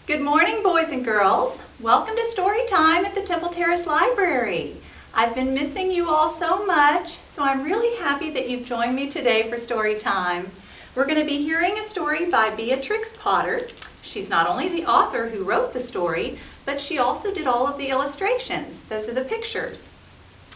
Good morning, boys and girls. Welcome to Story Time at the Temple Terrace Library. I've been missing you all so much, so I'm really happy that you've joined me today for Story Time. We're going to be hearing a story by Beatrix Potter. She's not only the author who wrote the story, but she also did all of the illustrations. Those are the pictures.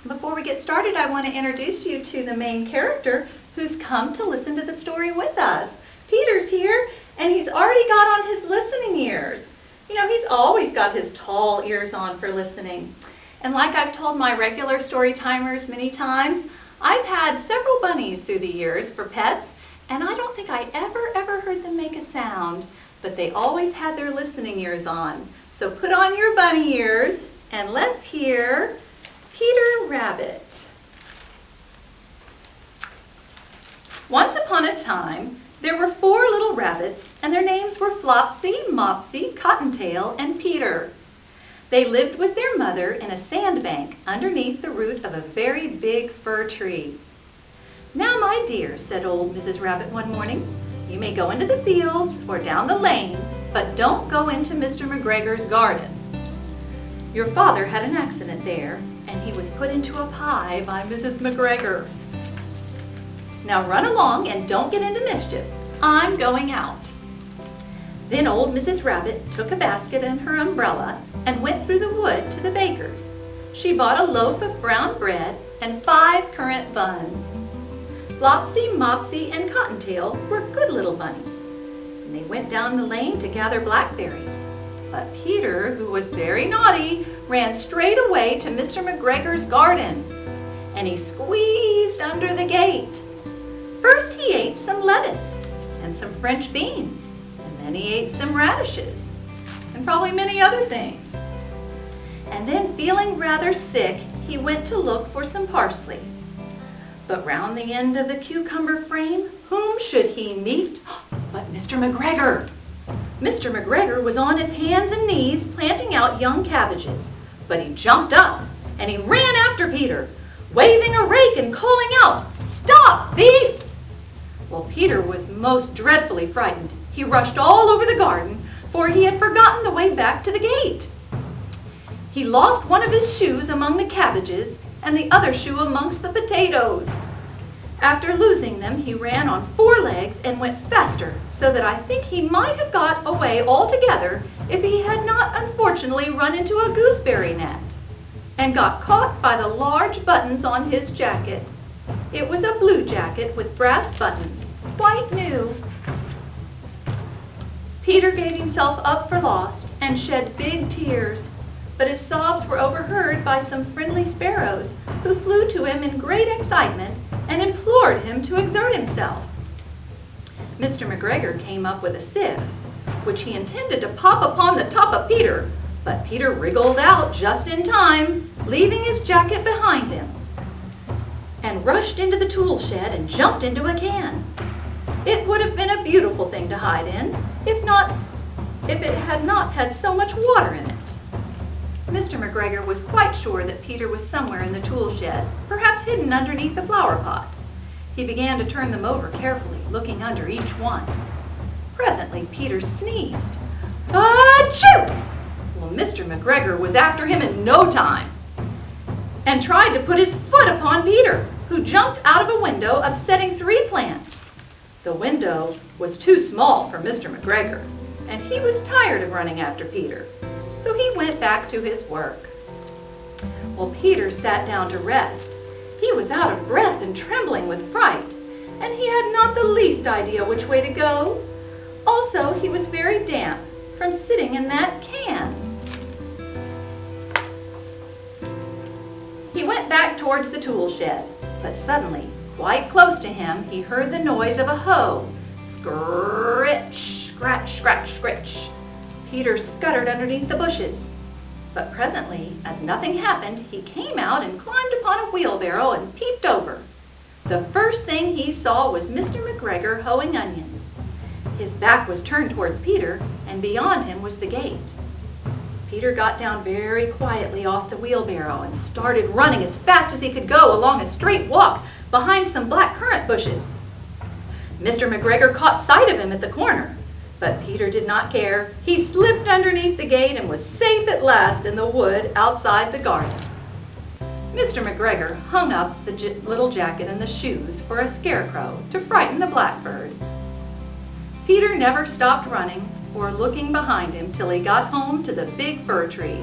Before we get started, I want to introduce you to the main character who's come to listen to the story with us. Peter's here, and he's already got on his listening ears. You know, he's always got his tall ears on for listening. And like I've told my regular story timers many times, I've had several bunnies through the years for pets, and I don't think I ever heard them make a sound, but they always had their listening ears on. So put on your bunny ears, and let's hear Peter Rabbit. Once upon a time, there were 4 little rabbits, and their names were Flopsy, Mopsy, Cottontail, and Peter. They lived with their mother in a sandbank underneath the root of a very big fir tree. "Now, my dear," said old Mrs. Rabbit one morning, "you may go into the fields or down the lane, but don't go into Mr. McGregor's garden. Your father had an accident there, and he was put into a pie by Mrs. McGregor. Now run along and don't get into mischief. I'm going out." Then old Mrs. Rabbit took a basket and her umbrella and went through the wood to the baker's. She bought a loaf of brown bread and 5 currant buns. Flopsy, Mopsy, and Cottontail were good little bunnies, and they went down the lane to gather blackberries. But Peter, who was very naughty, ran straight away to Mr. McGregor's garden, and he squeezed under the gate. First he ate some lettuce and some French beans, and then he ate some radishes, and probably many other things. And then, feeling rather sick, he went to look for some parsley. But round the end of the cucumber frame, whom should he meet but Mr. McGregor? Mr. McGregor was on his hands and knees planting out young cabbages, but he jumped up and he ran after Peter, waving a rake and calling out, "Stop, thief!" Well, Peter was most dreadfully frightened. He rushed all over the garden, for he had forgotten the way back to the gate. He lost one of his shoes among the cabbages and the other shoe amongst the potatoes. After losing them, he ran on 4 legs and went faster, so that I think he might have got away altogether if he had not unfortunately run into a gooseberry net and got caught by the large buttons on his jacket. It was a blue jacket with brass buttons, quite new. Peter gave himself up for lost and shed big tears, but his sobs were overheard by some friendly sparrows who flew to him in great excitement and implored him to exert himself. Mr. McGregor came up with a sieve, which he intended to pop upon the top of Peter, but Peter wriggled out just in time, leaving his jacket behind him, and rushed into the tool shed and jumped into a can. It would have been a beautiful thing to hide in, if it had not had so much water in it. Mr. McGregor was quite sure that Peter was somewhere in the tool shed, perhaps hidden underneath the flower pot. He began to turn them over carefully, looking under each one. Presently, Peter sneezed. "Achoo!" Well, Mr. McGregor was after him in no time, and tried to put his foot upon Peter, who jumped out of a window, upsetting 3 plants. The window was too small for Mr. McGregor, and he was tired of running after Peter, so he went back to his work. Well, Peter sat down to rest. He was out of breath and trembling with fright, and he had not the least idea which way to go. Also, he was very damp from sitting in that can. He went back towards the tool shed, but suddenly, quite close to him, he heard the noise of a hoe. Scritch, scratch, scratch, scritch. Peter scuttered underneath the bushes. But presently, as nothing happened, he came out and climbed upon a wheelbarrow and peeped over. The first thing he saw was Mr. McGregor hoeing onions. His back was turned towards Peter, and beyond him was the gate. Peter got down very quietly off the wheelbarrow and started running as fast as he could go along a straight walk behind some black currant bushes. Mr. McGregor caught sight of him at the corner, but Peter did not care. He slipped under underneath the gate and was safe at last in the wood outside the garden. Mr. McGregor hung up the little jacket and the shoes for a scarecrow to frighten the blackbirds. Peter never stopped running or looking behind him till he got home to the big fir tree.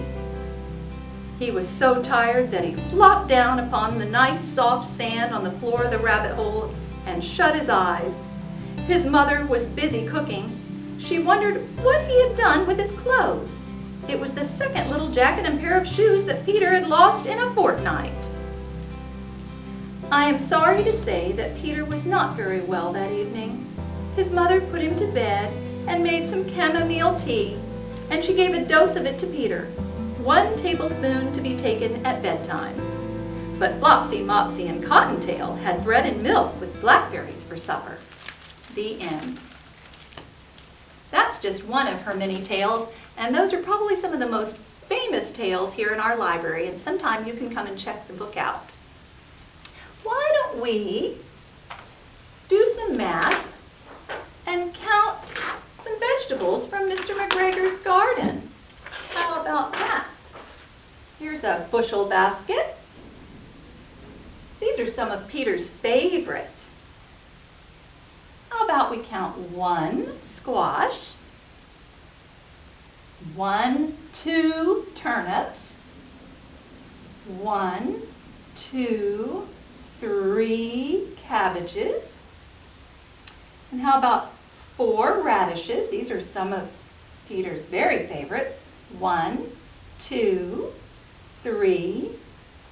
He was so tired that he flopped down upon the nice soft sand on the floor of the rabbit hole and shut his eyes. His mother was busy cooking. She wondered what he had done with his clothes. It was the second little jacket and pair of shoes that Peter had lost in a fortnight. I am sorry to say that Peter was not very well that evening. His mother put him to bed and made some chamomile tea, and she gave a dose of it to Peter, 1 tablespoon to be taken at bedtime. But Flopsy, Mopsy, and Cottontail had bread and milk with blackberries for supper. The end. That's just one of her many tales, and those are probably some of the most famous tales here in our library, and sometime you can come and check the book out. Why don't we do some math and count some vegetables from Mr. McGregor's garden? How about that? Here's a bushel basket. These are some of Peter's favorites. How about we count 1 squash, 1, 2 turnips, 1, 2, 3 cabbages, and how about 4 radishes? These are some of Peter's very favorites. 1, 2, 3,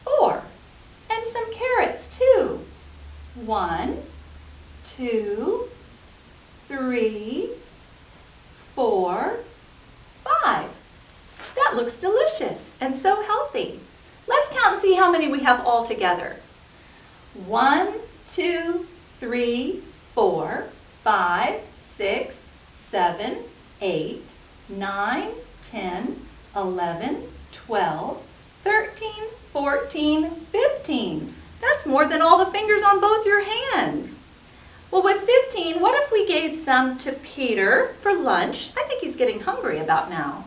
4. And some carrots too. 1, 2, 3, 4, 5. That looks delicious and so healthy. Let's count and see how many we have all together. 1, 2, 3, 4, 5, 6, 7, 8, 9, 10, 11, 12, 13, 14, 15. That's more than all the fingers on both your hands. Well, with 15, what if we gave some to Peter for lunch? I think he's getting hungry about now.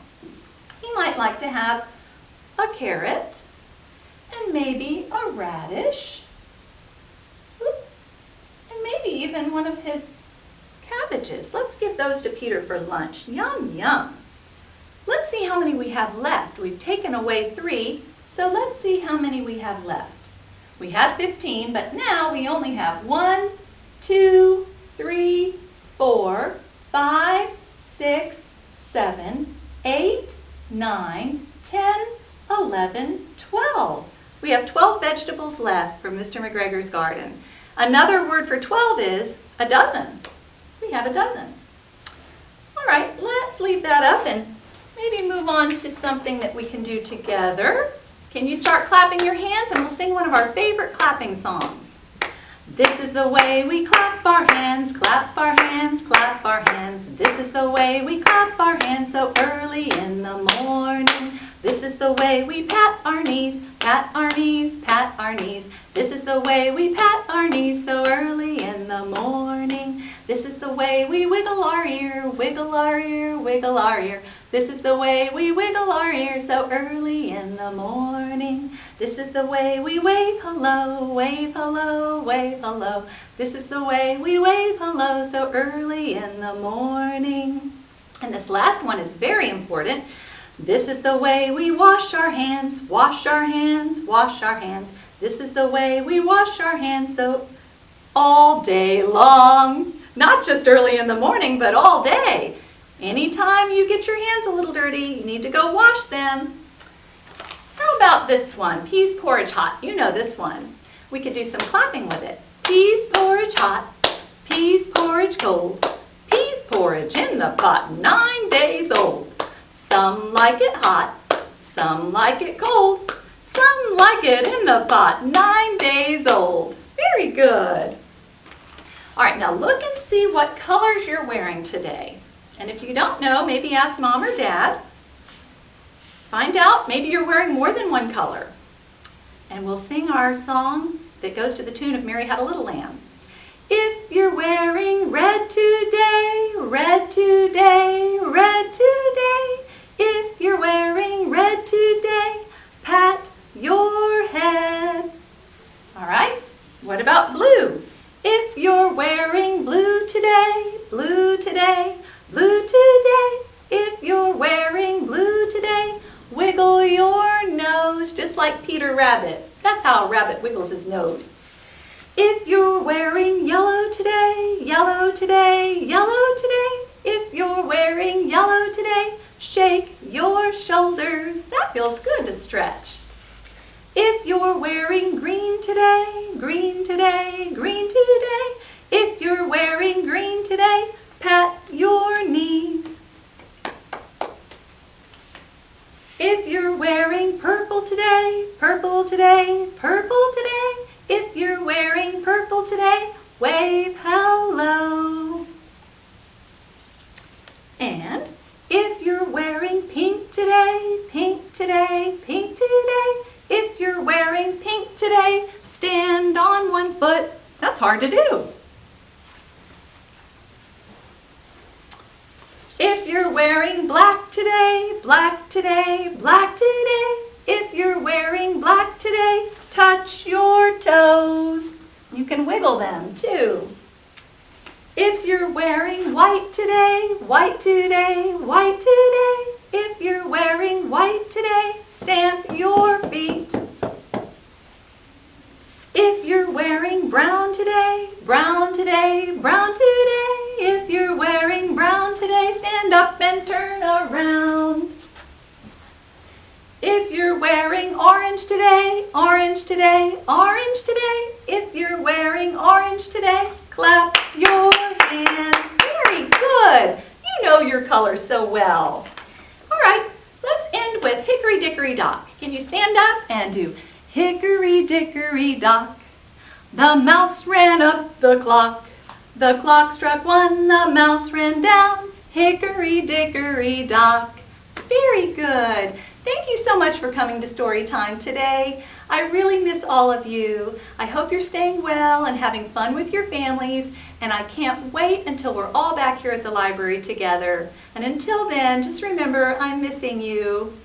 He might like to have a carrot and maybe a radish, and maybe even one of his cabbages. Let's give those to Peter for lunch. Yum, yum. Let's see how many we have left. We've taken away 3, so let's see how many we have left. We had 15, but now we only have 1, 2, 3, 4, 5, 6, 7, 8, 9, 10, 11, 12. We have 12 vegetables left from Mr. McGregor's garden. Another word for 12 is a dozen. We have a dozen. All right, let's leave that up and maybe move on to something that we can do together. Can you start clapping your hands, and we'll sing one of our favorite clapping songs. This is the way we clap our hands, clap our hands, clap our hands. This is the way we clap our hands so early in the morning. This is the way we pat our knees, pat our knees, pat our knees. This is the way we pat our knees so early in the morning. This is the way we wiggle our ear, wiggle our ear, wiggle our ear. This is the way we wiggle our ear so early in the morning. This is the way we wave hello, wave hello, wave hello. This is the way we wave hello so early in the morning. And this last one is very important. This is the way we wash our hands, wash our hands, wash our hands. This is the way we wash our hands so all day long. Not just early in the morning, but all day. Anytime you get your hands a little dirty, you need to go wash them. How about this one? Peas porridge hot. You know this one. We could do some clapping with it. Peas porridge hot, peas porridge cold, peas porridge in the pot, 9 days old. Some like it hot, some like it cold, some like it in the pot, 9 days old. Very good. All right, now look and see what colors you're wearing today. And if you don't know, maybe ask Mom or Dad. Find out, maybe you're wearing more than one color. And we'll sing our song that goes to the tune of Mary Had a Little Lamb. If you're wearing red today, red today, red today. like Peter Rabbit. That's how a rabbit wiggles his nose. If you're wearing yellow today, yellow today, yellow today. If you're wearing yellow today, shake your shoulders. That feels good to stretch. If you're wearing green today, green today, green today. If you're wearing green today, pat your knees. If you're wearing purple today, purple today, purple today. If you're wearing purple today, wave hello. And if you're wearing pink today, pink today, pink today. If you're wearing pink today, stand on one foot. That's hard to do. If you're wearing black today, black today, black today. If you're wearing black today, touch your toes. You can wiggle them too. If you're wearing white today, white today, white today. If you're wearing white today, stamp your feet. If you're wearing brown today, brown today, brown today. If you're wearing brown today, stand up and turn around. If you're wearing orange today, orange today, orange today. If you're wearing orange today, clap your hands. Very good. You know your colors so well. All right, let's end with Hickory Dickory Dock. Can you stand up and do Hickory Dickory Dock? The mouse ran up the clock. The clock struck one, the mouse ran down. Hickory Dickory Dock. Very good. Thank you so much for coming to Story Time today. I really miss all of you. I hope you're staying well and having fun with your families, and I can't wait until we're all back here at the library together. And until then, just remember, I'm missing you.